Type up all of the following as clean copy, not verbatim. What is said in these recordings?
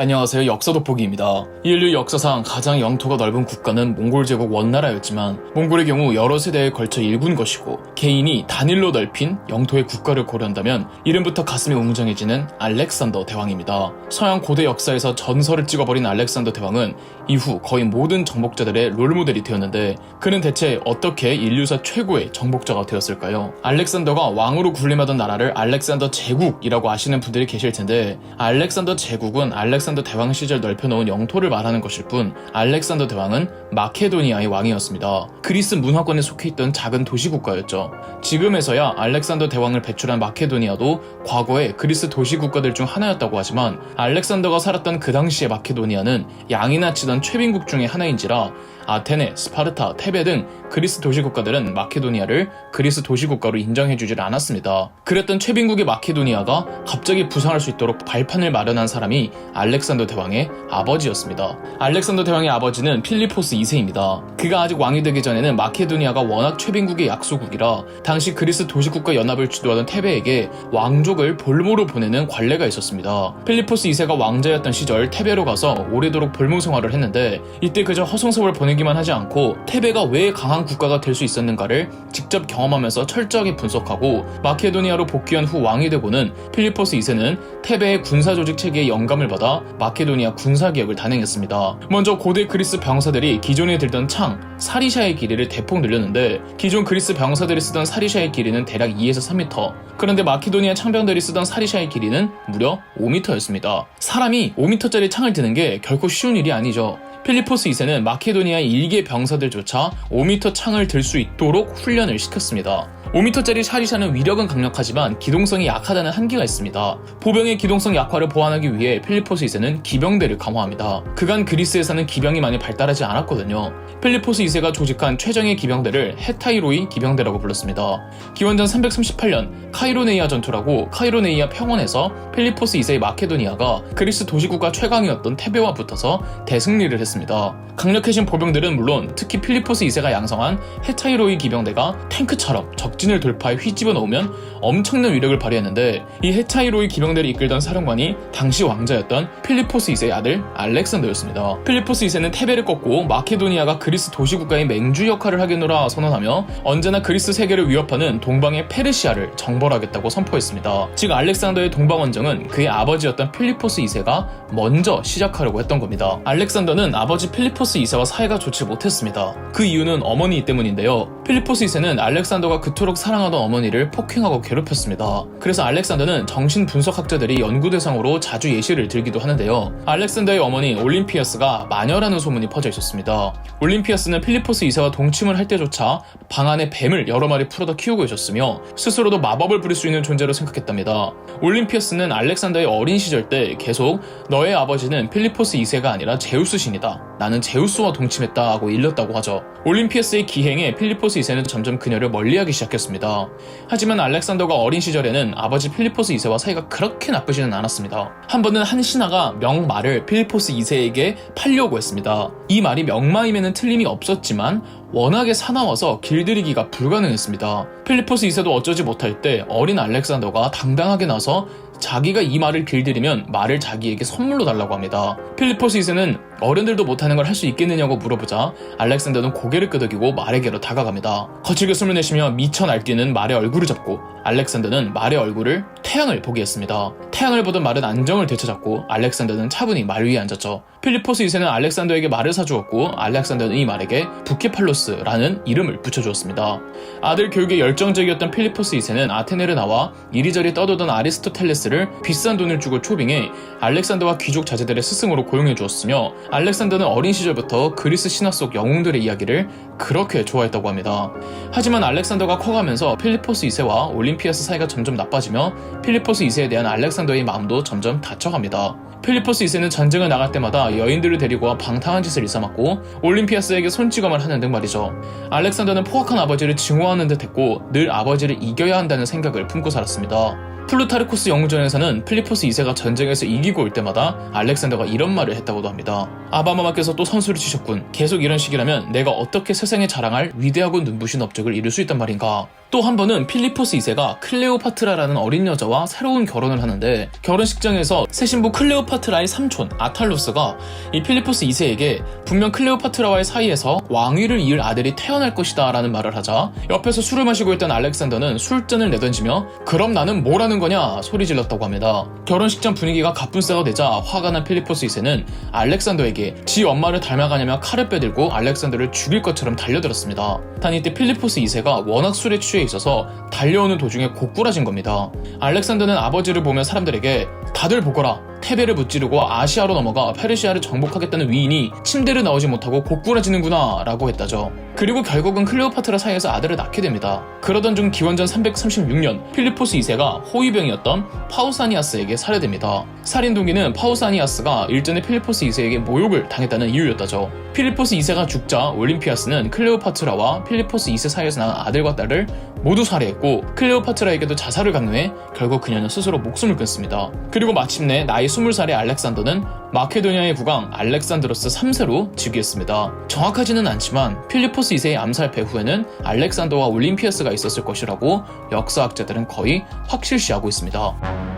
안녕하세요. 역사 돋보기입니다. 인류 역사상 가장 영토가 넓은 국가는 몽골 제국 원나라였지만 몽골의 경우 여러 세대에 걸쳐 일군 것이고 개인이 단일로 넓힌 영토의 국가를 고려한다면 이름부터 가슴이 웅장해지는 알렉산더 대왕입니다. 서양 고대 역사에서 전설을 찍어버린 알렉산더 대왕은 이후 거의 모든 정복자들의 롤모델이 되었는데 그는 대체 어떻게 인류사 최고의 정복자가 되었을까요? 알렉산더가 왕으로 군림하던 나라를 알렉산더 제국이라고 아시는 분들이 계실 텐데 알렉산더 제국은 알렉산더 대왕 시절 넓혀놓은 영토를 말하는 것일 뿐 알렉산더 대왕은 마케도니아의 왕이었습니다. 그리스 문화권에 속해 있던 작은 도시국가였죠. 지금에서야 알렉산더 대왕을 배출한 마케도니아도 과거의 그리스 도시국가들 중 하나였다고 하지만 알렉산더가 살았던 그 당시의 마케도니아는 양이나 치던 최빈국 중의 하나인지라 아테네, 스파르타, 테베 등 그리스 도시국가들은 마케도니아를 그리스 도시국가로 인정해주질 않았습니다. 그랬던 최빈국의 마케도니아가 갑자기 부상할 수 있도록 발판을 마련한 사람이 알렉산더 대왕의 아버지였습니다. 알렉산더 대왕의 아버지는 필리포스 2세입니다. 그가 아직 왕이 되기 전에는 마케도니아가 워낙 최빈국의 약소국이라 당시 그리스 도시국가 연합을 주도하던 테베에게 왕족을 볼모로 보내는 관례가 있었습니다. 필리포스 2세가 왕자였던 시절 테베로 가서 오래도록 볼모 생활을 했는데 이때 그저 허송세월 보내기만 하지 않고 테베가 왜 강한 국가가 될 수 있었는가를 직접 경험하면서 철저하게 분석하고 마케도니아로 복귀한 후 왕이 되고는 필리포스 2세는 테베의 군사조직 체계에 영감을 받아 마케도니아 군사개혁을 단행했습니다. 먼저 고대 그리스 병사들이 기존에 들던 창, 사리샤의 길이를 대폭 늘렸는데 기존 그리스 병사들이 쓰던 사리샤의 길이는 대략 2에서 3m, 그런데 마케도니아 창병들이 쓰던 사리샤의 길이는 무려 5m였습니다. 사람이 5m짜리 창을 드는 게 결코 쉬운 일이 아니죠. 필리포스 2세는 마케도니아의 일개 병사들조차 5m 창을 들 수 있도록 훈련을 시켰습니다. 5m짜리 사리샤는 위력은 강력하지만 기동성이 약하다는 한계가 있습니다. 보병의 기동성 약화를 보완하기 위해 필리포스 2세는 기병대를 강화합니다. 그간 그리스에서는 기병이 많이 발달하지 않았거든요. 필리포스 2세가 조직한 최정예 기병대를 헤타이로이 기병대라고 불렀습니다. 기원전 338년 카이로네이아 전투라고 카이로네이아 평원에서 필리포스 2세의 마케도니아가 그리스 도시국가 최강이었던 테베와 붙어서 대승리를 했습니다. 강력해진 보병들은 물론 특히 필리포스 2세가 양성한 헤타이로이 기병대가 탱크처럼 적진을 돌파해 휘집어 놓으면 엄청난 위력을 발휘했는데 이 헤타이로이 기병대를 이끌던 사령관이 당시 왕자였던 필리포스 2세의 아들 알렉산더였습니다. 필리포스 2세는 테베를 꺾고 마케도니아가 그리스 도시국가의 맹주 역할을 하겠노라 선언하며 언제나 그리스 세계를 위협하는 동방의 페르시아를 정벌하겠다고 선포했습니다. 즉 알렉산더의 동방원정은 그의 아버지였던 필리포스 2세가 먼저 시작하려고 했던 겁니다. 알렉산더는 아버지 필리포스 2세와 사이가 좋지 못했습니다. 그 이유는 어머니 때문인데요. 필리포스 2세는 알렉산더가 그토록 사랑하던 어머니를 폭행하고 괴롭혔습니다. 그래서 알렉산더는 정신분석학자들이 연구 대상으로 자주 예시를 들기도 하는데요. 알렉산더의 어머니 올림피아스가 마녀라는 소문이 퍼져 있었습니다. 올림피아스는 필리포스 2세와 동침을 할 때조차 방 안에 뱀을 여러 마리 풀어다 키우고 있었으며 스스로도 마법을 부릴 수 있는 존재로 생각했답니다. 올림피아스는 알렉산더의 어린 시절 때 계속 너의 아버지는 필리포스 2세가 아니라 제우스 신이다. 나는 제우스와 동침했다 하고 일렀다고 하죠. 올림피아스의 기행에 필리포스 2세는 점점 그녀를 멀리하기 시작했습니다. 하지만 알렉산더가 어린 시절에는 아버지 필리포스 2세와 사이가 그렇게 나쁘지는 않았습니다. 한 번은 한 신하가 명말을 필리포스 2세에게 팔려고 했습니다. 이 말이 명마임에는 틀림이 없었지만 워낙에 사나워서 길들이기가 불가능했습니다. 필리포스 2세도 어쩌지 못할 때 어린 알렉산더가 당당하게 나서 자기가 이 말을 길들이면 말을 자기에게 선물로 달라고 합니다. 필리포스 2세는 어른들도 못하는 걸 할 수 있겠느냐고 물어보자 알렉산더는 고개를 끄덕이고 말에게로 다가갑니다. 거칠게 숨을 내쉬며 미쳐 날뛰는 말의 얼굴을 잡고 알렉산더는 말의 얼굴을 태양을 보게 했습니다. 태양을 보던 말은 안정을 되찾았고 알렉산더는 차분히 말 위에 앉았죠. 필리포스 2세는 알렉산더에게 말을 사주었고 알렉산더는 이 말에게 부케팔로스라는 이름을 붙여주었습니다. 아들 교육에 열정적이었던 필리포스 2세는 아테네를 나와 이리저리 떠도던 아리스토텔레스를 비싼 돈을 주고 초빙해 알렉산더와 귀족 자제들의 스승으로 고용해 주었으며 알렉산더는 어린 시절부터 그리스 신화 속 영웅들의 이야기를 그렇게 좋아했다고 합니다. 하지만 알렉산더가 커가면서 필리포스 2세와 올림피아스 사이가 점점 나빠지며 필리포스 2세에 대한 알렉산더의 마음도 점점 닫혀갑니다. 필리포스 2세는 전쟁을 나갈 때마다 여인들을 데리고 와 방탕한 짓을 일삼았고 올림피아스에게 손찌검을 하는 등 말이죠. 알렉산더는 포악한 아버지를 증오하는 듯 했고 늘 아버지를 이겨야 한다는 생각을 품고 살았습니다. 플루타르쿠스 영웅전에서는 필리포스 2세가 전쟁에서 이기고 올 때마다 알렉산더가 이런 말을 했다고도 합니다. 아바마마께서 또 선수를 치셨군. 계속 이런 식이라면 내가 어떻게 세상에 자랑할 위대하고 눈부신 업적을 이룰 수 있단 말인가. 또 한 번은 필리포스 2세가 클레오파트라라는 어린 여자와 새로운 결혼을 하는데 결혼식장에서 새 신부 클레오파트라의 삼촌 아탈로스가 이 필리포스 2세에게 분명 클레오파트라와의 사이에서 왕위를 이을 아들이 태어날 것이다 라는 말을 하자 옆에서 술을 마시고 있던 알렉산더는 술잔을 내던지며 그럼 나는 뭘 하는 거냐 소리 질렀다고 합니다. 결혼식장 분위기가 갑분싸가 되자 화가 난 필리포스 2세는 알렉산더에게 지 엄마를 닮아가냐며 칼을 빼들고 알렉산더를 죽일 것처럼 달려들었습니다. 단 이때 필리포스 2세가 워낙 술에 취해 있어서 달려오는 도중에 고꾸라진 겁니다. 알렉산더는 아버지를 보며 사람들에게 다들 보거라. 테베를 무찌르고 아시아로 넘어가 페르시아를 정복하겠다는 위인이 침대를 나오지 못하고 고꾸라지는구나 라고 했다죠. 그리고 결국은 클레오파트라 사이에서 아들을 낳게 됩니다. 그러던 중 기원전 336년 필리포스 2세가 호위병이었던 파우사니아스에게 살해됩니다. 살인 동기는 파우사니아스가 일전에 필리포스 2세에게 모욕을 당했다는 이유였다죠. 필리포스 2세가 죽자 올림피아스는 클레오파트라와 필리포스 2세 사이에서 낳은 아들과 딸을 모두 살해했고 클레오파트라에게도 자살을 강요해 결국 그녀는 스스로 목숨을 끊습니다. 그리고 마침내 나이 20살의 알렉산더는 마케도니아의 국왕 알렉산드로스 3세로 즉위했습니다. 정확하지는 않지만 필리포스 2세의 암살 배후에는 알렉산더와 올림피아스가 있었을 것이라고 역사학자들은 거의 확실시하고 있습니다.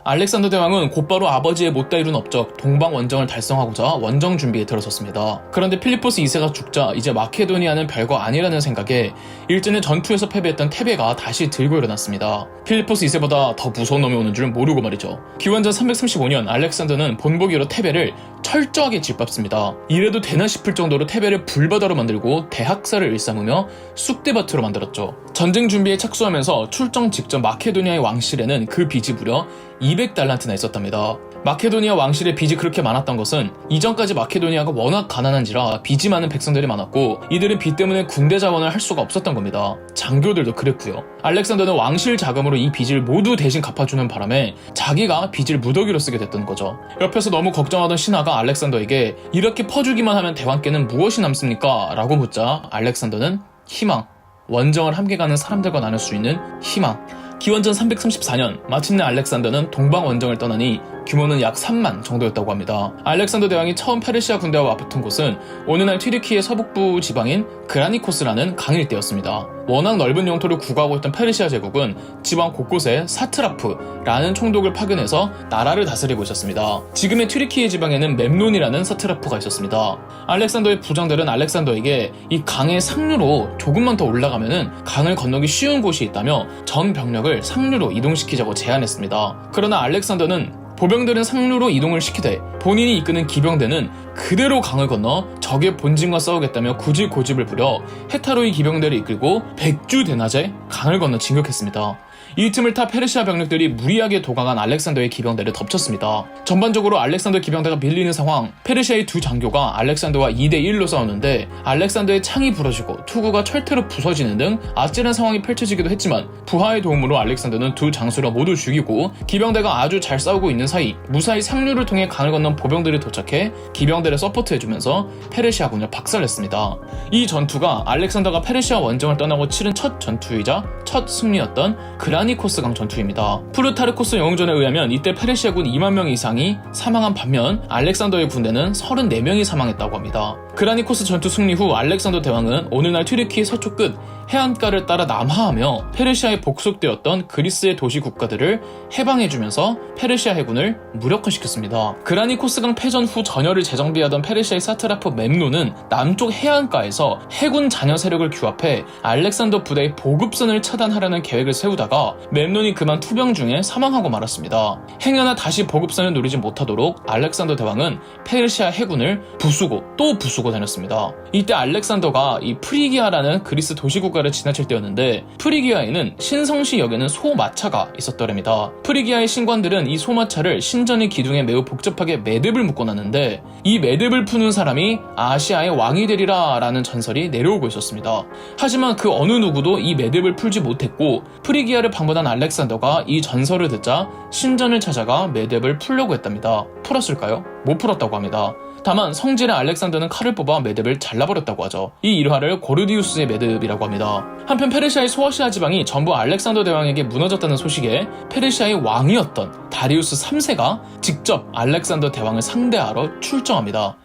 알렉산더 대왕은 곧바로 아버지의 못다 이룬 업적 동방 원정을 달성하고자 원정 준비에 들어섰습니다. 그런데 필리포스 2세가 죽자 이제 마케도니아는 별거 아니라는 생각에 일전에 전투에서 패배했던 테베가 다시 들고 일어났습니다. 필리포스 2세보다 더 무서운 놈이 오는 줄 모르고 말이죠. 기원전 335년 알렉산더는 본보기로 테베를 철저하게 짓밟습니다. 이래도 되나 싶을 정도로 테베를 불바다로 만들고 대학살을 일삼으며 쑥대밭으로 만들었죠. 전쟁 준비에 착수하면서 출정 직전 마케도니아의 왕실에는 그 빚이 무려 200달란트나 있었답니다. 마케도니아 왕실의 빚이 그렇게 많았던 것은 이전까지 마케도니아가 워낙 가난한지라 빚이 많은 백성들이 많았고 이들은 빚 때문에 군대 자원을 할 수가 없었던 겁니다. 장교들도 그랬고요. 알렉산더는 왕실 자금으로 이 빚을 모두 대신 갚아주는 바람에 자기가 빚을 무더기로 쓰게 됐던 거죠. 옆에서 너무 걱정하던 신하가 알렉산더에게 이렇게 퍼주기만 하면 대왕께는 무엇이 남습니까? 라고 묻자 알렉산더는 희망, 원정을 함께 가는 사람들과 나눌 수 있는 희망. 기원전 334년 마침내 알렉산더는 동방 원정을 떠나니 규모는 약 3만 정도였다고 합니다. 알렉산더 대왕이 처음 페르시아 군대와 맞붙은 곳은 오늘날 튀르키의 서북부 지방인 그라니코스라는 강 일대였습니다. 워낙 넓은 영토를 구가하고 있던 페르시아 제국은 지방 곳곳에 사트라프라는 총독을 파견해서 나라를 다스리고 있었습니다. 지금의 튀르키예 지방에는 memnon이라는 사트라프가 있었습니다. 알렉산더의 부장들은 알렉산더에게 이 강의 상류로 조금만 더 올라가면은 강을 건너기 쉬운 곳이 있다며 전 병력을 상류로 이동시키자고 제안했습니다. 그러나 알렉산더는 보병들은 상류로 이동을 시키되 본인이 이끄는 기병대는 그대로 강을 건너 적의 본진과 싸우겠다며 굳이 고집을 부려 헤타로이 기병대를 이끌고 백주대낮에 강을 건너 진격했습니다. 이 틈을 타 페르시아 병력들이 무리하게 도강한 알렉산더의 기병대를 덮쳤습니다. 전반적으로 알렉산더 기병대가 밀리는 상황, 페르시아의 두 장교가 알렉산더와 2대1로 싸우는데 알렉산더의 창이 부러지고 투구가 철퇴로 부서지는 등 아찔한 상황이 펼쳐지기도 했지만 부하의 도움으로 알렉산더는 두 장수를 모두 죽이고 기병대가 아주 잘 싸우고 있는 사이 무사히 상류를 통해 강을 건넌 보병들이 도착해 기병대를 서포트해주면서 페르시아군을 박살냈습니다. 이 전투가 알렉산더가 페르시아 원정을 떠나고 치른 첫 전투이자 첫 승리였던 그라니코스 강 전투입니다. 프루타르코스 영웅전에 의하면 이때 페르시아군 2만 명 이상이 사망한 반면 알렉산더의 군대는 34명이 사망했다고 합니다. 그라니코스 전투 승리 후 알렉산더 대왕은 오늘날 튀르키예 서쪽 끝 해안가를 따라 남하하며 페르시아에 복속되었던 그리스의 도시 국가들을 해방해주면서 페르시아 해군을 무력화시켰습니다. 그라니코스강 패전 후 전열을 재정비하던 페르시아의 사트라프 멤노는 남쪽 해안가에서 해군 잔여 세력을 규합해 알렉산더 부대의 보급선을 차단하려는 계획을 세우다가 멤논이 그만 투병 중에 사망하고 말았습니다. 행여나 다시 보급선을 노리지 못하도록 알렉산더 대왕은 페르시아 해군을 부수고 또 부수고 다녔습니다. 이때 알렉산더가 이 프리기아라는 그리스 도시국가를 지나칠 때였는데 프리기아에는 신성시역에는 소마차가 있었더랍니다. 프리기아의 신관들은 이 소마차를 신전의 기둥에 매우 복잡하게 매듭을 묶어놨는데 이 매듭을 푸는 사람이 아시아의 왕이 되리라 라는 전설이 내려오고 있었습니다. 하지만 그 어느 누구도 이 매듭을 풀지 못했고 프리기아를 방문한 알렉산더가 이 전설을 듣자 신전을 찾아가 매듭을 풀려고 했답니다. 풀었을까요? 못 풀었다고 합니다. 다만 성질의 알렉산더는 칼을 뽑아 매듭을 잘라버렸다고 하죠. 이 일화를 고르디우스의 매듭이라고 합니다. 한편 페르시아의 소아시아 지방이 전부 알렉산더 대왕에게 무너졌다는 소식에 페르시아의 왕이었던 다리우스 3세가 직접 알렉산더 대왕을 상대하러 출정합니다.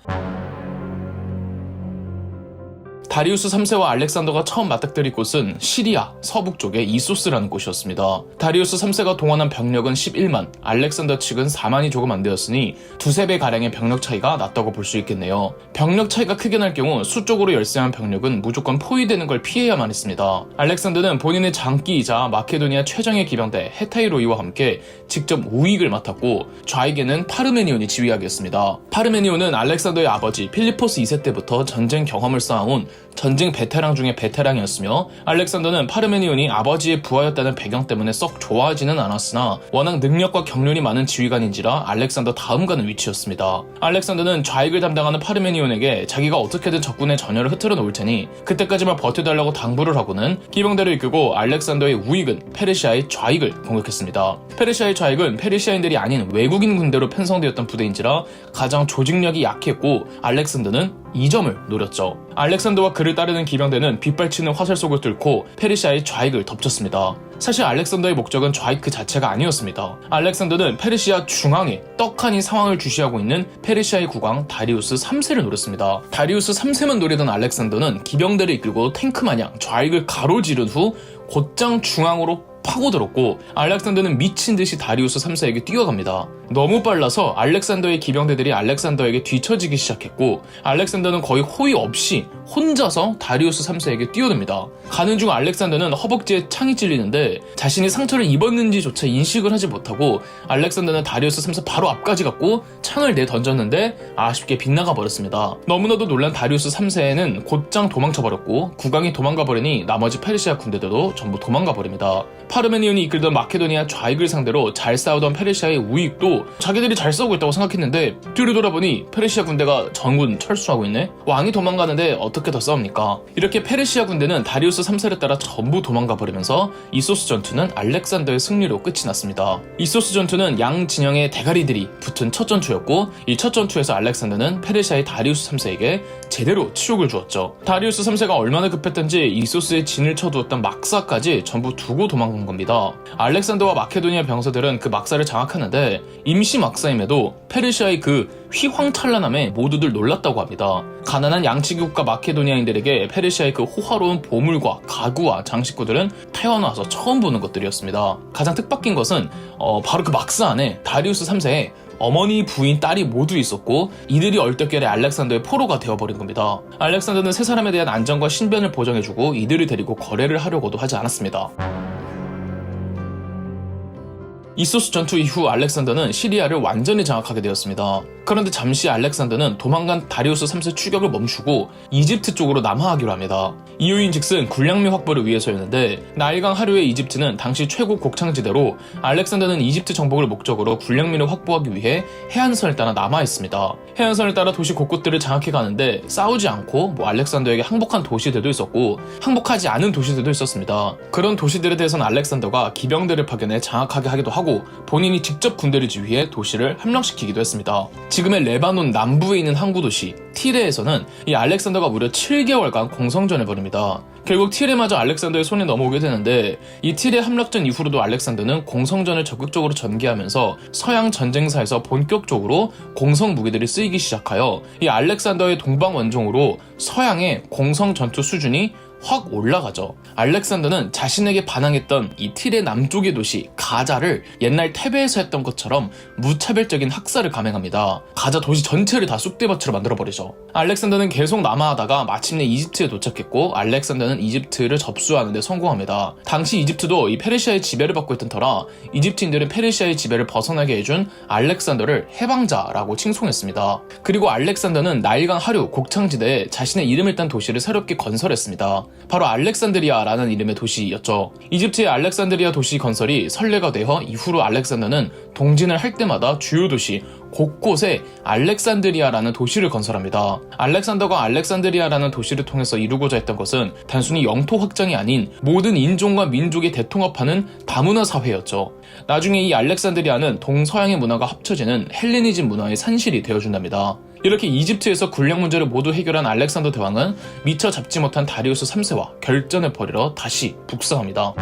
다리우스 3세와 알렉산더가 처음 맞닥뜨릴 곳은 시리아 서북쪽의 이소스라는 곳이었습니다. 다리우스 3세가 동원한 병력은 11만, 알렉산더 측은 4만이 조금 안 되었으니 두세 배 가량의 병력 차이가 났다고 볼 수 있겠네요. 병력 차이가 크게 날 경우 수적으로 열세한 병력은 무조건 포위되는 걸 피해야만 했습니다. 알렉산더는 본인의 장기이자 마케도니아 최정예 기병대 헤타이로이와 함께 직접 우익을 맡았고 좌익에는 파르메니온이 지휘하게 했습니다. 파르메니온은 알렉산더의 아버지 필리포스 2세 때부터 전쟁 경험을 쌓아온 전쟁 베테랑 중에 베테랑이었으며 알렉산더는 파르메니온이 아버지의 부하였다는 배경 때문에 썩 좋아하지는 않았으나 워낙 능력과 경륜이 많은 지휘관인지라 알렉산더 다음 가는 위치였습니다. 알렉산더는 좌익을 담당하는 파르메니온에게 자기가 어떻게든 적군의 전열을 흐트러 놓을 테니 그때까지만 버텨달라고 당부를 하고는 기병대를 이끌고 알렉산더의 우익은 페르시아의 좌익을 공격했습니다. 페르시아의 좌익은 페르시아인들이 아닌 외국인 군대로 편성되었던 부대인지라 가장 조직력이 약했고 알렉산더는 이 점을 노렸죠. 알렉산더와 그를 따르는 기병대는 빗발치는 화살 속을 뚫고 페르시아의 좌익을 덮쳤습니다. 사실 알렉산더의 목적은 좌익 그 자체가 아니었습니다. 알렉산더는 페르시아 중앙에 떡하니 상황을 주시하고 있는 페르시아의 국왕 다리우스 3세를 노렸습니다. 다리우스 3세만 노리던 알렉산더는 기병대를 이끌고 탱크마냥 좌익을 가로지른 후 곧장 중앙으로 파고들었고 알렉산더는 미친듯이 다리우스 3세에게 뛰어갑니다. 너무 빨라서 알렉산더의 기병대들이 알렉산더에게 뒤처지기 시작했고 알렉산더는 거의 호위 없이 혼자서 다리우스 3세에게 뛰어듭니다. 가는 중 알렉산더는 허벅지에 창이 찔리는데 자신이 상처를 입었는지조차 인식을 하지 못하고 알렉산더는 다리우스 3세 바로 앞까지 갔고 창을 내던졌는데 아쉽게 빗나가 버렸습니다. 너무나도 놀란 다리우스 3세는 곧장 도망쳐버렸고 국왕이 도망가버리니 나머지 페르시아 군대들도 전부 도망가버립니다. 파르메니온이 이끌던 마케도니아 좌익을 상대로 잘 싸우던 페르시아의 우익도 자기들이 잘 싸우고 있다고 생각했는데 뒤를 돌아보니 페르시아 군대가 전군 철수하고 있네? 왕이 도망가는데 어떻게 더 싸웁니까? 이렇게 페르시아 군대는 다리우스 3세를 따라 전부 도망가버리면서 이소스 전투는 알렉산더의 승리로 끝이 났습니다. 이소스 전투는 양 진영의 대가리들이 붙은 첫 전투였고 이 첫 전투에서 알렉산더는 페르시아의 다리우스 3세에게 제대로 치욕을 주었죠. 다리우스 3세가 얼마나 급했던지 이소스의 진을 쳐두었던 막사까지 전부 두고 도망간 겁니다. 알렉산더와 마케도니아 병사들은 그 막사를 장악하는데 임시 막사임에도 페르시아의 그 휘황찬란함에 모두들 놀랐다고 합니다. 가난한 양치기 국가 마케도니아인들에게 페르시아의 그 호화로운 보물과 가구와 장식구들은 태어나서 처음 보는 것들이었습니다. 가장 뜻밖인 것은 바로 그 막사 안에 다리우스 3세의 어머니, 부인, 딸이 모두 있었고 이들이 얼떨결에 알렉산더의 포로가 되어버린 겁니다. 알렉산더는 세 사람에 대한 안전과 신변을 보장해주고 이들을 데리고 거래를 하려고도 하지 않았습니다. 이소스 전투 이후 알렉산더는 시리아를 완전히 장악하게 되었습니다. 그런데 잠시 알렉산더는 도망간 다리우스 3세 추격을 멈추고 이집트 쪽으로 남하하기로 합니다. 이유인즉슨 군량미 확보를 위해서였는데 나일강 하류의 이집트는 당시 최고 곡창지대로 알렉산더는 이집트 정복을 목적으로 군량미를 확보하기 위해 해안선을 따라 남하했습니다. 해안선을 따라 도시 곳곳들을 장악해 가는데 싸우지 않고 알렉산더에게 항복한 도시들도 있었고 항복하지 않은 도시들도 있었습니다. 그런 도시들에 대해서는 알렉산더가 기병대를 파견해 장악하게 하기도 하고 본인이 직접 군대를 지휘해 도시를 함락시키기도 했습니다. 지금의 레바논 남부에 있는 항구 도시 티레에서는 이 알렉산더가 무려 7개월간 공성전을 벌입니다. 결국 티레마저 알렉산더의 손에 넘어오게 되는데 이 티레 함락전 이후로도 알렉산더는 공성전을 적극적으로 전개하면서 서양 전쟁사에서 본격적으로 공성 무기들이 쓰이기 시작하여 이 알렉산더의 동방 원종으로 서양의 공성 전투 수준이 확 올라가죠. 알렉산더는 자신에게 반항했던 이 티레 남쪽의 도시 가자를 옛날 테베에서 했던 것처럼 무차별적인 학살을 감행합니다. 가자 도시 전체를 다 쑥대밭으로 만들어버리죠. 알렉산더는 계속 남하하다가 마침내 이집트에 도착했고 알렉산더는 이집트를 접수하는 데 성공합니다. 당시 이집트도 이 페르시아의 지배를 받고 있던 터라 이집트인들은 페르시아의 지배를 벗어나게 해준 알렉산더를 해방자라고 칭송했습니다. 그리고 알렉산더는 나일강 하류 곡창지대에 자신의 이름을 딴 도시를 새롭게 건설했습니다. 바로 알렉산드리아라는 이름의 도시였죠. 이집트의 알렉산드리아 도시 건설이 선례가 되어 이후로 알렉산더는 동진을 할 때마다 주요 도시 곳곳에 알렉산드리아라는 도시를 건설합니다. 알렉산더가 알렉산드리아라는 도시를 통해서 이루고자 했던 것은 단순히 영토 확장이 아닌 모든 인종과 민족이 대통합하는 다문화 사회였죠. 나중에 이 알렉산드리아는 동서양의 문화가 합쳐지는 헬레니즘 문화의 산실이 되어준답니다. 이렇게 이집트에서 군량 문제를 모두 해결한 알렉산더 대왕은 미처 잡지 못한 다리우스 3세와 결전을 벌이러 다시 북상합니다.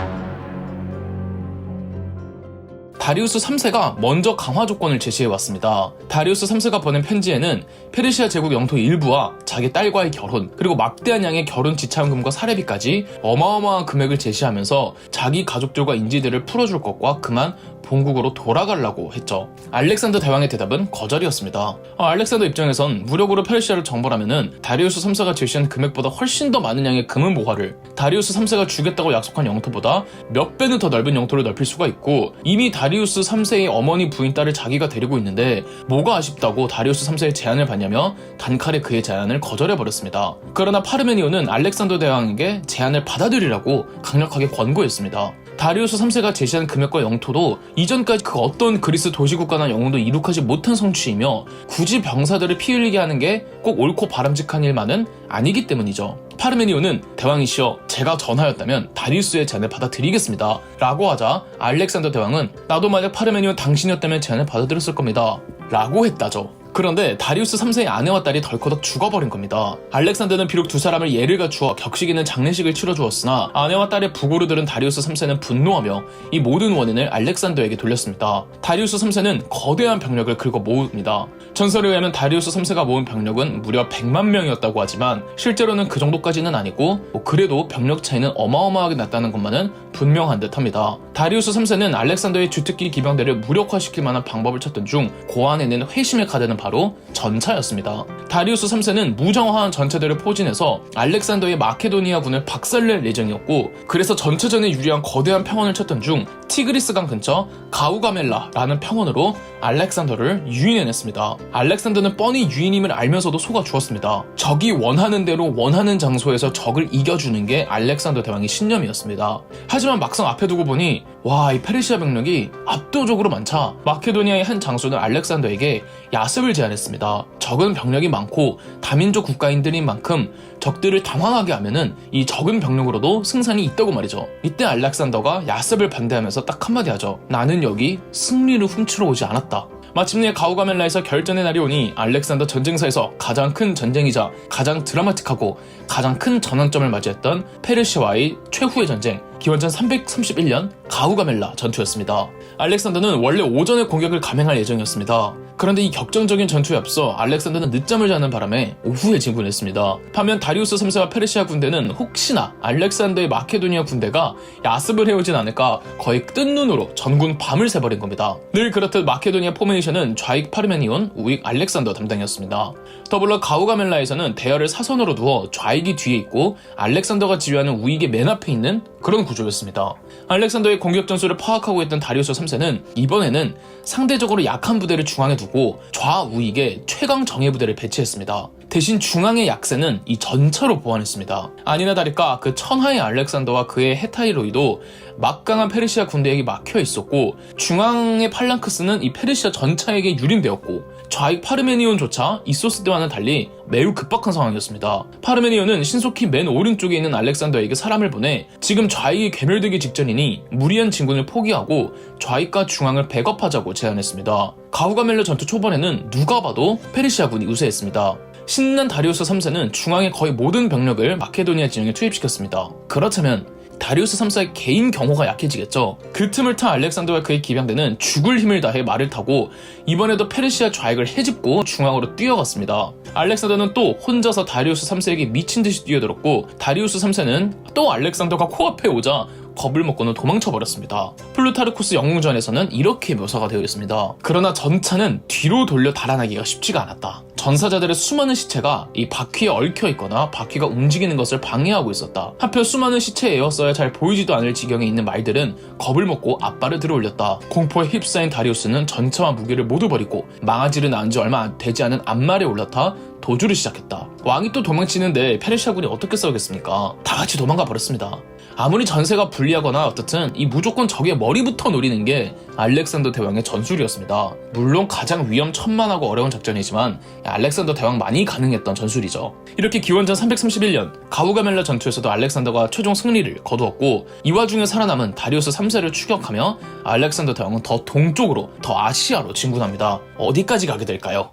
다리우스 3세가 먼저 강화 조건을 제시해왔습니다. 다리우스 3세가 보낸 편지에는 페르시아 제국 영토 일부와 자기 딸과의 결혼, 그리고 막대한 양의 결혼 지참금과 사례비까지 어마어마한 금액을 제시하면서 자기 가족들과 인지들을 풀어줄 것과 그만 본국으로 돌아가려고 했죠. 알렉산더 대왕의 대답은 거절이었습니다. 알렉산더 입장에선 무력으로 페르시아를 정벌하면은 다리우스 3세가 제시한 금액보다 훨씬 더 많은 양의 금은 모화를 다리우스 3세가 주겠다고 약속한 영토보다 몇 배는 더 넓은 영토를 넓힐 수가 있고, 이미 다리우스 3세의 어머니 부인 딸을 자기가 데리고 있는데 뭐가 아쉽다고 다리우스 3세의 제안을 받냐며 단칼에 그의 제안을 거절해버렸습니다. 그러나 파르메니온은 알렉산더 대왕에게 제안을 받아들이라고 강력하게 권고했습니다. 다리우스 3세가 제시한 금액과 영토도 이전까지 그 어떤 그리스 도시국가나 영웅도 이룩하지 못한 성취이며 굳이 병사들을 피 흘리게 하는 게 꼭 옳고 바람직한 일만은 아니기 때문이죠. 파르메니온은 대왕이시여, 제가 전하였다면 다리우스의 제안을 받아들이겠습니다 라고 하자 알렉산더 대왕은 나도 만약 파르메니온 당신이었다면 제안을 받아들였을 겁니다 라고 했다죠. 그런데 다리우스 3세의 아내와 딸이 덜커덕 죽어버린 겁니다. 알렉산더는 비록 두 사람을 예를 갖추어 격식 있는 장례식을 치러주었으나 아내와 딸의 부고를 들은 다리우스 3세는 분노하며 이 모든 원인을 알렉산더에게 돌렸습니다. 다리우스 3세는 거대한 병력을 긁어 모읍니다. 전설에 의하면 다리우스 3세가 모은 병력은 무려 100만 명이었다고 하지만 실제로는 그 정도까지는 아니고 그래도 병력 차이는 어마어마하게 났다는 것만은 분명한 듯합니다. 다리우스 3세는 알렉산더의 주특기 기병대를 무력화시킬 만한 방법을 찾던 중 고안해낸 회심의 카드는 바로 전차였습니다. 다리우스 3세는 무정화한 전차들을 포진해서 알렉산더의 마케도니아군을 박살낼 예정이었고, 그래서 전체전에 유리한 거대한 평원을 찾던 중 티그리스강 근처 가우가멜라라는 평원으로 알렉산더를 유인해냈습니다. 알렉산더는 뻔히 유인임을 알면서도 속아 주었습니다. 적이 원하는 대로 원하는 장소에서 적을 이겨주는 게 알렉산더 대왕의 신념이었습니다. 하지만 막상 앞에 두고 보니 이 페르시아 병력이 압도적으로 많자 마케도니아의 한 장수는 알렉산더에게 야습을 제안했습니다. 적은 병력이 많고 다민족 국가인들인 만큼 적들을 당황하게 하면은 이 적은 병력으로도 승산이 있다고 말이죠. 이때 알렉산더가 야습을 반대하면서 딱 한마디 하죠. 나는 여기 승리를 훔치러 오지 않았다. 마침내 가우가멜라에서 결전의 날이 오니 알렉산더 전쟁사에서 가장 큰 전쟁이자 가장 드라마틱하고 가장 큰 전환점을 맞이했던 페르시아와의 최후의 전쟁, 기원전 331년 가우가멜라 전투였습니다. 알렉산더는 원래 오전에 공격을 감행할 예정이었습니다. 그런데 이 격정적인 전투에 앞서 알렉산더는 늦잠을 자는 바람에 오후에 진군했습니다. 반면 다리우스 3세와 페르시아 군대는 혹시나 알렉산더의 마케도니아 군대가 야습을 해오진 않을까 거의 뜬 눈으로 전군 밤을 새버린 겁니다. 늘 그렇듯 마케도니아 포메이션은 좌익 파르메니온, 우익 알렉산더 담당이었습니다. 더불어 가우가멜라에서는 대열을 사선으로 두어 좌익이 뒤에 있고 알렉산더가 지휘하는 우익의 맨 앞에 있는 그런 구조였습니다. 알렉산더의 공격 전술을 파악하고 있던 다리우스 3세는 이번에는 상대적으로 약한 부대를 중앙에 두고 좌우익에 최강 정예 부대를 배치했습니다. 대신 중앙의 약세는 이 전차로 보완했습니다. 아니나 다를까 그 천하의 알렉산더와 그의 헤타이로이도 막강한 페르시아 군대에게 막혀 있었고, 중앙의 팔랑크스는 이 페르시아 전차에게 유린되었고, 좌익 파르메니온조차 이소스 때와는 달리 매우 급박한 상황이었습니다. 파르메니온은 신속히 맨 오른쪽에 있는 알렉산더에게 사람을 보내 지금 좌익이 괴멸되기 직전이니 무리한 진군을 포기하고 좌익과 중앙을 백업하자고 제안했습니다. 가우가멜라 전투 초반에는 누가 봐도 페르시아군이 우세했습니다. 신난 다리우스 3세는 중앙의 거의 모든 병력을 마케도니아 진영에 투입시켰습니다. 그렇다면 다리우스 3세의 개인 경호가 약해지겠죠. 그 틈을 타 알렉산더와 그의 기병대는 죽을 힘을 다해 말을 타고 이번에도 페르시아 좌익을 헤집고 중앙으로 뛰어갔습니다. 알렉산더는 또 혼자서 다리우스 3세에게 미친듯이 뛰어들었고, 다리우스 3세는 또 알렉산더가 코앞에 오자 겁을 먹고는 도망쳐버렸습니다. 플루타르쿠스 영웅전에서는 이렇게 묘사가 되어 있습니다. 그러나 전차는 뒤로 돌려 달아나기가 쉽지가 않았다. 전사자들의 수많은 시체가 이 바퀴에 얽혀있거나 바퀴가 움직이는 것을 방해하고 있었다. 하필 수많은 시체에 에워싸야 잘 보이지도 않을 지경에 있는 말들은 겁을 먹고 앞발을 들어올렸다. 공포에 휩싸인 다리우스는 전차와 무기를 모두 버리고 망아지를 낳은 지 얼마 되지 않은 앞말에 올라타 도주를 시작했다. 왕이 또 도망치는데 페르시아군이 어떻게 싸우겠습니까? 다 같이 도망가 버렸습니다. 아무리 전세가 불리하거나 어떻든 이 무조건 적의 머리부터 노리는 게 알렉산더 대왕의 전술이었습니다. 물론 가장 위험천만하고 어려운 작전이지만 알렉산더 대왕만이 가능했던 전술이죠. 이렇게 기원전 331년 가우가멜라 전투에서도 알렉산더가 최종 승리를 거두었고, 이 와중에 살아남은 다리우스 3세를 추격하며 알렉산더 대왕은 더 동쪽으로, 더 아시아로 진군합니다. 어디까지 가게 될까요?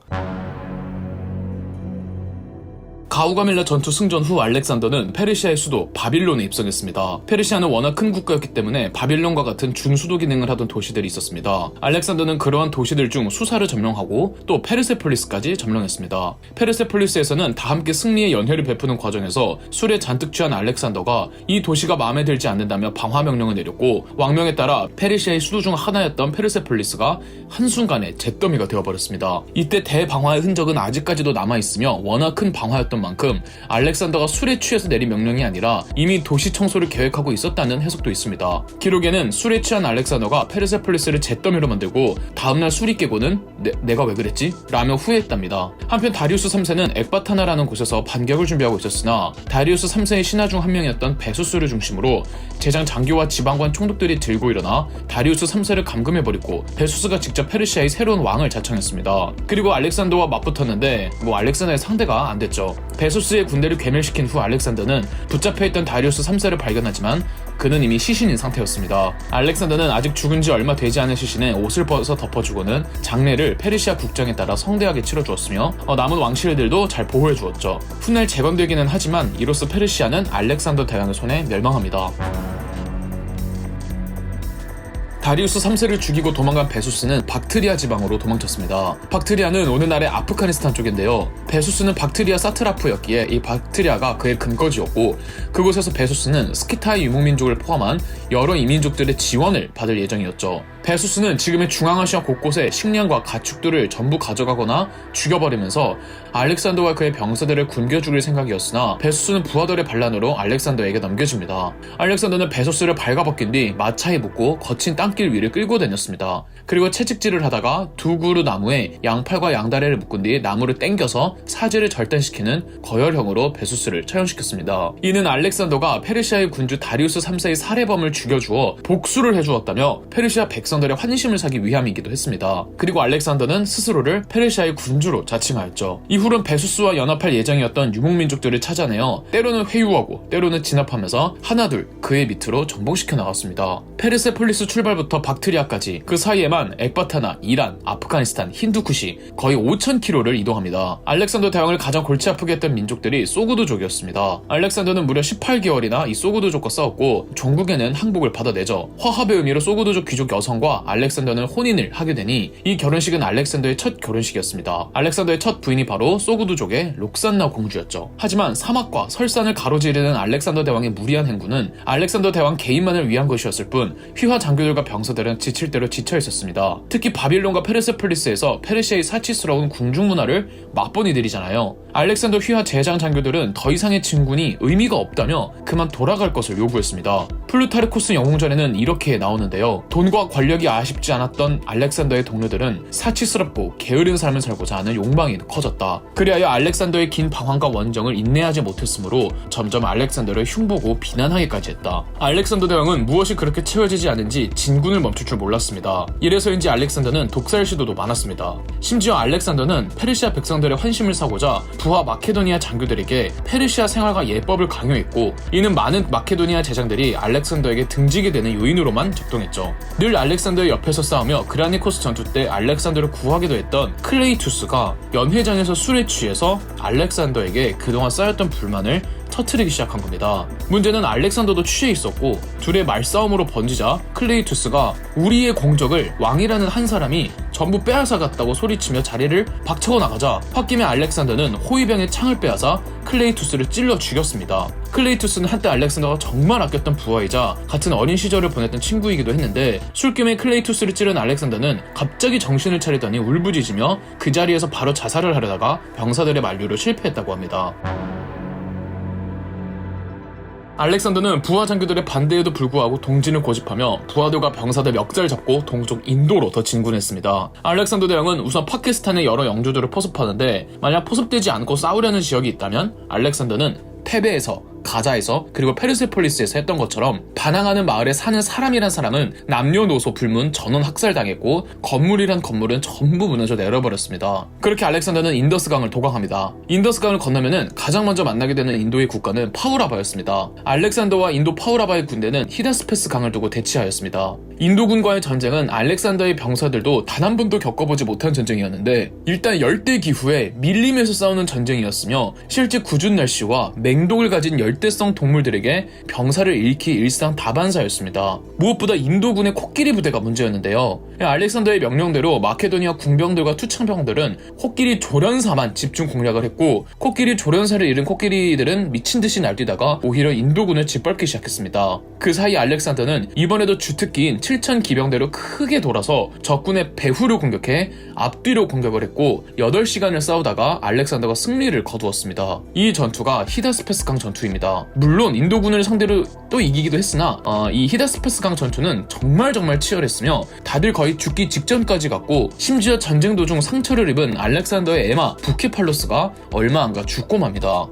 가우가밀라 전투 승전 후 알렉산더는 페르시아의 수도 바빌론에 입성했습니다. 페르시아는 워낙 큰 국가였기 때문에 바빌론과 같은 준수도 기능을 하던 도시들이 있었습니다. 알렉산더는 그러한 도시들 중 수사를 점령하고 또 페르세폴리스까지 점령했습니다. 페르세폴리스에서는 다 함께 승리의 연회를 베푸는 과정에서 술에 잔뜩 취한 알렉산더가 이 도시가 마음에 들지 않는다며 방화 명령을 내렸고, 왕명에 따라 페르시아의 수도 중 하나였던 페르세폴리스가 한순간에 잿더미가 되어버렸습니다. 이때 대방화의 흔적은 아직까지도 남아있으며 워낙 큰 방화였던 만큼 알렉산더가 술에 취해서 내린 명령이 아니라 이미 도시 청소를 계획하고 있었다는 해석도 있습니다. 기록에는 술에 취한 알렉산더가 페르세폴리스를 잿더미로 만들고 다음날 술이 깨고는 내가 왜 그랬지? 라며 후회했답니다. 한편 다리우스 3세는 엑바타나라는 곳에서 반격을 준비하고 있었으나 다리우스 3세의 신하 중 한 명이었던 베수스를 중심으로 제장 장교와 지방관 총독들이 들고 일어나 다리우스 3세를 감금해버리고 베수스가 직접 페르시아의 새로운 왕을 자청했습니다. 그리고 알렉산더와 맞붙었는데 알렉산더의 상대가 안 됐죠. 베수스의 군대를 괴멸시킨 후 알렉산더는 붙잡혀있던 다리우스 3세를 발견하지만 그는 이미 시신인 상태였습니다. 알렉산더는 아직 죽은 지 얼마 되지 않은 시신에 옷을 벗어 덮어주고는 장례를 페르시아 국정에 따라 성대하게 치러주었으며 남은 왕실들도 잘 보호해주었죠. 훗날 재건되기는 하지만 이로써 페르시아는 알렉산더 대왕의 손에 멸망합니다. 다리우스 3세를 죽이고 도망간 베수스는 박트리아 지방으로 도망쳤습니다. 박트리아는 오늘날의 아프가니스탄 쪽인데요. 베수스는 박트리아 사트라프였기에 이 박트리아가 그의 근거지였고, 그곳에서 베수스는 스키타의 유목민족을 포함한 여러 이민족들의 지원을 받을 예정이었죠. 베수스는 지금의 중앙아시아 곳곳에 식량과 가축들을 전부 가져가거나 죽여버리면서 알렉산더와 그의 병사들을 굶겨 죽일 생각이었으나 베수스는 부하들의 반란으로 알렉산더에게 넘겨집니다. 알렉산더는 베수스를 발가벗긴 뒤 마차에 묶고 거친 땅길 위를 끌고 다녔습니다. 그리고 채찍질을 하다가 두 그루 나무에 양팔과 양다리를 묶은 뒤 나무를 당겨서 사지를 절단시키는 거열형으로 베수스를 처형시켰습니다. 이는 알렉산더가 페르시아의 군주 다리우스 3세의 살해범을 죽여주어 복수를 해주었다며 페르시아 백성들의 환심을 사기 위함이기도 했습니다. 그리고 알렉산더는 스스로를 페르시아의 군주로 자칭하였죠. 이후로는 베수스와 연합할 예정이었던 유목민족들을 찾아내어 때로는 회유하고 때로는 진압하면서 하나둘 그의 밑으로 전복시켜 나갔습니다. 페르세폴리스 출발부터 박트리아까지 그 사이에만 엑바타나, 이란, 아프가니스탄, 힌두쿠시 거의 5,000km를 이동합니다. 알렉산더 대왕을 가장 골치 아프게 했던 민족들이 소구드족이었습니다. 알렉산더는 무려 18개월이나 이 소구드족과 싸웠고 종국에는 항복을 받아내죠. 화합의 의미로 소구드족 귀족 여성과 알렉산더는 혼인을 하게 되니 이 결혼식은 알렉산더의 첫 결혼식이었습니다. 알렉산더의 첫 부인이 바로 소구드족의 록산나 공주였죠. 하지만 사막과 설산을 가로지르는 알렉산더 대왕의 무리한 행군은 알렉산더 대왕 개인만을 위한 것이었을 뿐 휘하 장교들과 병사들은 지칠 대로 지쳐 있었습니다. 특히 바빌론과 페르세폴리스에서 페르시아의 사치스러운 궁중 문화를 맛본 이들이잖아요. 알렉산더 휘하 제장 장교들은 더 이상의 진군이 의미가 없다며 그만 돌아갈 것을 요구했습니다. 플루타르코스 영웅전에는 이렇게 나오는데요. 돈과 권력이 아쉽지 않았던 알렉산더의 동료들은 사치스럽고 게으른 삶을 살고자 하는 욕망이 커졌다. 그리하여 알렉산더의 긴 방황과 원정을 인내하지 못했으므로 점점 알렉산더를 흉보고 비난하기까지 했다. 알렉산더 대왕은 무엇이 그렇게 채워지지 않은지 진군을 멈출 줄 몰랐습니다. 이래서인지 알렉산더는 독살 시도도 많았습니다. 심지어 알렉산더는 페르시아 백성들의 환심을 사고자 부하 마케도니아 장교들에게 페르시아 생활과 예법을 강요했고, 이는 많은 마케도니아 제장들이 알렉산더에게 등지게 되는 요인으로만 작동했죠. 늘 알렉산더의 옆에서 싸우며 그라니코스 전투 때 알렉산더를 구하기도 했던 클레이투스가 연회장에서 술에 취해서 알렉산더에게 그동안 쌓였던 불만을 터트리기 시작한 겁니다. 문제는 알렉산더도 취해 있었고 둘의 말싸움으로 번지자 클레이투스가 우리의 공적을 왕이라는 한 사람이 전부 빼앗아갔다고 소리치며 자리를 박차고 나가자 홧김에 알렉산더는 호위병의 창을 빼앗아 클레이투스를 찔러 죽였습니다. 클레이투스는 한때 알렉산더가 정말 아꼈던 부하이자 같은 어린 시절을 보냈던 친구이기도 했는데 술김에 클레이투스를 찌른 알렉산더는 갑자기 정신을 차리더니 울부짖으며 그 자리에서 바로 자살을 하려다가 병사들의 만류로 실패했다고 합니다. 알렉산더는 부하 장교들의 반대에도 불구하고 동진을 고집하며 부하들과 병사들 멱살 잡고 동쪽 인도로 더 진군했습니다. 알렉산더 대왕은 우선 파키스탄의 여러 영주들을 포섭하는데 만약 포섭되지 않고 싸우려는 지역이 있다면 알렉산더는 패배해서 가자에서 그리고 페르세폴리스에서 했던 것처럼 반항하는 마을에 사는 사람이란 사람은 남녀노소 불문 전원 학살당했고 건물이란 건물은 전부 무너져 내려버렸습니다. 그렇게 알렉산더는 인더스강을 도강합니다. 인더스강을 건너면은 가장 먼저 만나게 되는 인도의 국가는 파우라바였습니다. 알렉산더와 인도 파우라바의 군대는 히다스페스 강을 두고 대치하였습니다. 인도군과의 전쟁은 알렉산더의 병사들도 단 한 번도 겪어보지 못한 전쟁이었는데 일단 열대 기후에 밀림에서 싸우는 전쟁이었으며 실제 궂은 날씨와 맹독을 가진 열대성 동물들에게 병사를 잃기 일상다반사였습니다. 무엇보다 인도군의 코끼리 부대가 문제였는데요. 알렉산더의 명령대로 마케도니아 궁병들과 투창병들은 코끼리 조련사만 집중 공략을 했고 코끼리 조련사를 잃은 코끼리들은 미친듯이 날뛰다가 오히려 인도군을 짓밟기 시작했습니다. 그 사이 알렉산더는 이번에도 주특기인 7,000 기병대로 크게 돌아서 적군의 배후를 공격해 앞뒤로 공격을 했고 8시간을 싸우다가 알렉산더가 승리를 거두었습니다. 이 전투가 히다스페스강 전투입니다. 물론 인도군을 상대로 또 이기기도 했으나 이 히다스페스강 전투는 정말 치열했으며 다들 거의 죽기 직전까지 갔고 심지어 전쟁 도중 상처를 입은 알렉산더의 에마 부케팔로스가 얼마 안 가 죽고 맙니다.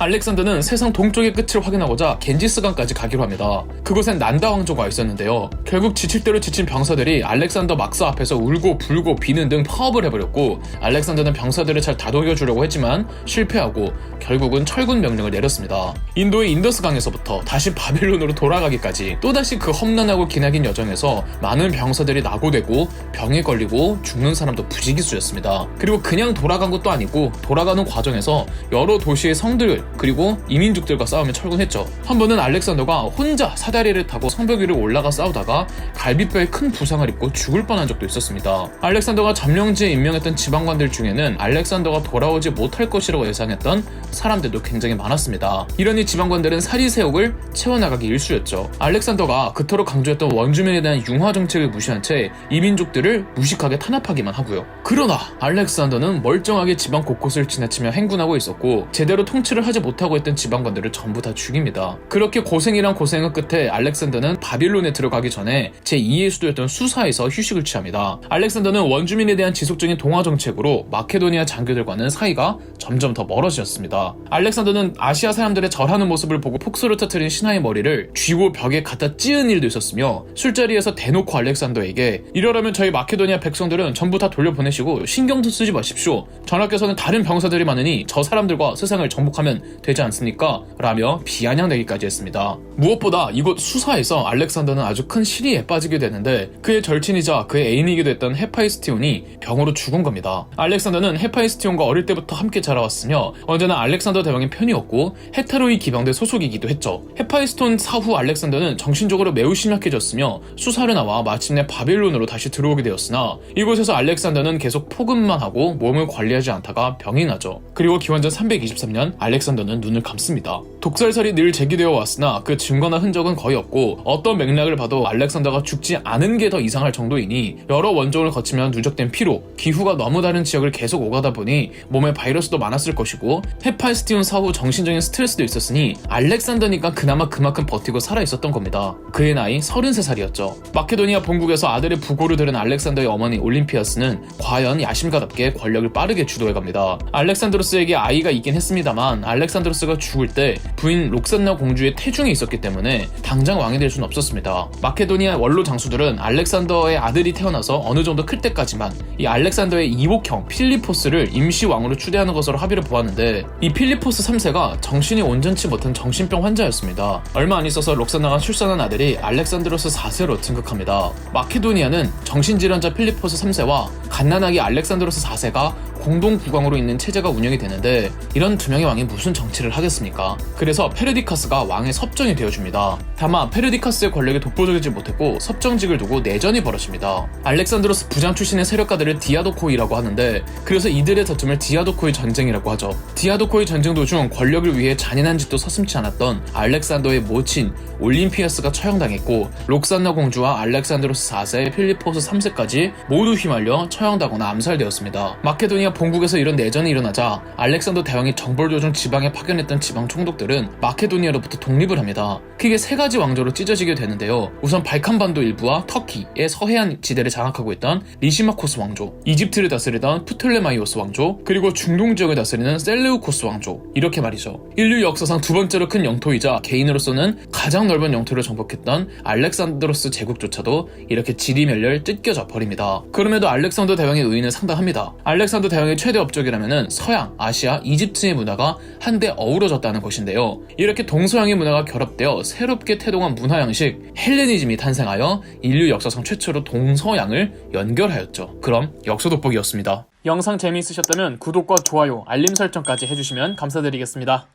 알렉산더는 세상 동쪽의 끝을 확인하고자 겐지스강까지 가기로 합니다. 그곳엔 난다 왕조가 있었는데요. 결국 지칠 대로 지친 병사들이 알렉산더 막사 앞에서 울고 불고 비는 등 파업을 해버렸고 알렉산더는 병사들을 잘 다독여주려고 했지만 실패하고 결국은 철군 명령을 내렸습니다. 인도의 인더스강에서부터 다시 바빌론으로 돌아가기까지 또다시 그 험난하고 기나긴 여정에서 많은 병사들이 낙오되고 병에 걸리고 죽는 사람도 부지기수였습니다. 그리고 그냥 돌아간 것도 아니고 돌아가는 과정에서 여러 도시의 성들 그리고 이민족들과 싸우며 철군했죠. 한 번은 알렉산더가 혼자 사다리를 타고 성벽 위를 올라가 싸우다가 갈비뼈에 큰 부상을 입고 죽을 뻔한 적도 있었습니다. 알렉산더가 점령지에 임명했던 지방관들 중에는 알렉산더가 돌아오지 못할 것이라고 예상했던 사람들도 굉장히 많았습니다. 이러니 지방관들은 사리세옥을 채워나가기 일쑤였죠. 알렉산더가 그토록 강조했던 원주민에 대한 융화 정책을 무시한 채 이민족들을 무식하게 탄압하기만 하고요. 그러나 알렉산더는 멀쩡하게 지방 곳곳을 지나치며 행군하고 있었고 제대로 통치를 하지 못하고 있던 지방관들을 전부 다 죽입니다. 그렇게 고생이란 고생의 끝에 알렉산더는 바빌론에 들어가기 전에 제2의 수도였던 수사에서 휴식을 취합니다. 알렉산더는 원주민에 대한 지속적인 동화 정책으로 마케도니아 장교들과는 사이가 점점 더 멀어졌습니다. 알렉산더는 아시아 사람들의 절하는 모습을 보고 폭소를 터뜨린 신하의 머리를 쥐고 벽에 갖다 찌은 일도 있었으며 술자리에서 대놓고 알렉산더에게 이러려면 저희 마케도니아 백성들은 전부 다 돌려보내시고 신경도 쓰지 마십시오. 전하께서는 다른 병사들이 많으니 저 사람들과 세상을 정복하면 되지 않습니까? 라며 비아냥대기까지 했습니다. 무엇보다 이곳 수사에서 알렉산더는 아주 큰 시리에 빠지게 되는데 그의 절친이자 그의 애인이기도 했던 헤파이스티온이 병으로 죽은 겁니다. 알렉산더는 헤파이스티온과 어릴 때부터 함께 자라왔으며 언제나 알렉산더 대왕의 편이었고 헤타로이 기병대 소속이기도 했죠. 헤파이스톤 사후 알렉산더는 정신적으로 매우 심약해졌으며 수사를 나와 마침내 바빌론으로 다시 들어오게 되었으나 이곳에서 알렉산더는 계속 포근만 하고 몸을 관리하지 않다가 병이 나죠. 그리고 기원전 323년 알렉산더는 눈을 감습니다. 독살설이 늘 제기되어 왔으나 그 증거나 흔적은 거의 없고 어떤 맥락을 봐도 알렉산더가 죽지 않은 게 더 이상할 정도이니 여러 원종을 거치며 누적된 피로 기후가 너무 다른 지역을 계속 오가다 보니 몸에 바이러스도 많았을 것이고 헤파이스티온 사후 정신적인 스트레스도 있었으니 알렉산더니까 그나마 그만큼 버티고 살아있었던 겁니다. 그의 나이 33살이었죠. 마케도니아 본국에서 아들의 부고를 들은 알렉산더의 어머니 올림피아스는 과연 야심가답게 권력을 빠르게 주도해갑니다. 알렉산드로스에게 아이가 있긴 했습니다만 알렉산드로스가 죽을 때 부인 록산나 공주의 태중이 있었기 때문에 당장 왕이 될 수는 없었습니다. 마케도니아 원로 장수들은 알렉산더의 아들이 태어나서 어느 정도 클 때까지만 이 알렉산더의 이복형 필리포스를 임시 왕으로 추대하는 것으로 합의를 보았는데 이 필리포스 3세가 정신이 온전치 못한 정신병 환자였습니다. 얼마 안 있어서 록산나가 출산한 아들이 알렉산드로스 4세로 등극합니다. 마케도니아는 정신질환자 필리포스 3세와 갓난아기 알렉산드로스 4세가 공동 국왕으로 있는 체제가 운영이 되는데 이런 두 명의 왕이 무슨 정치를 하겠습니까? 그래서 페르디카스가 왕의 섭정이 되어줍니다. 다만 페르디카스의 권력에 독보적이지 못했고 섭정직을 두고 내전이 벌어집니다. 알렉산드로스 부장 출신의 세력가들을 디아도코이라고 하는데 그래서 이들의 다툼을 디아도코이 전쟁이라고 하죠. 디아도코이 전쟁 도중 권력을 위해 잔인한 짓도 서슴지 않았던 알렉산더의 모친 올림피아스가 처형당했고 록산나 공주와 알렉산드로스 4세, 필리포스 3세까지 모두 휘말려 처형당하거나 암살되었습니다. 마케도니아 만약 본국에서 이런 내전이 일어나자 알렉산더 대왕이 정벌 도중 지방에 파견했던 지방 총독들은 마케도니아로부터 독립을 합니다. 크게 세 가지 왕조로 찢어지게 되는데요. 우선 발칸반도 일부와 터키의 서해안 지대를 장악하고 있던 리시마코스 왕조, 이집트를 다스리던 프톨레마이오스 왕조, 그리고 중동 지역을 다스리는 셀레우코스 왕조, 이렇게 말이죠. 인류 역사상 두 번째로 큰 영토이자 개인으로서는 가장 넓은 영토를 정복했던 알렉산드로스 제국조차도 이렇게 지리멸렬 찢겨져 버립니다. 그럼에도 알렉산더 대왕의 의의는 상당합니다. 알렉산더 대왕의 최대 업적이라면 서양, 아시아, 이집트의 문화가 한데 어우러졌다는 것인데요. 이렇게 동서양의 문화가 결합되어 새롭게 태동한 문화 양식 헬레니즘이 탄생하여 인류 역사상 최초로 동서양을 연결하였죠. 그럼 역사 돋보기였습니다. 영상 재미있으셨다면 구독과 좋아요, 알림 설정까지 해주시면 감사드리겠습니다.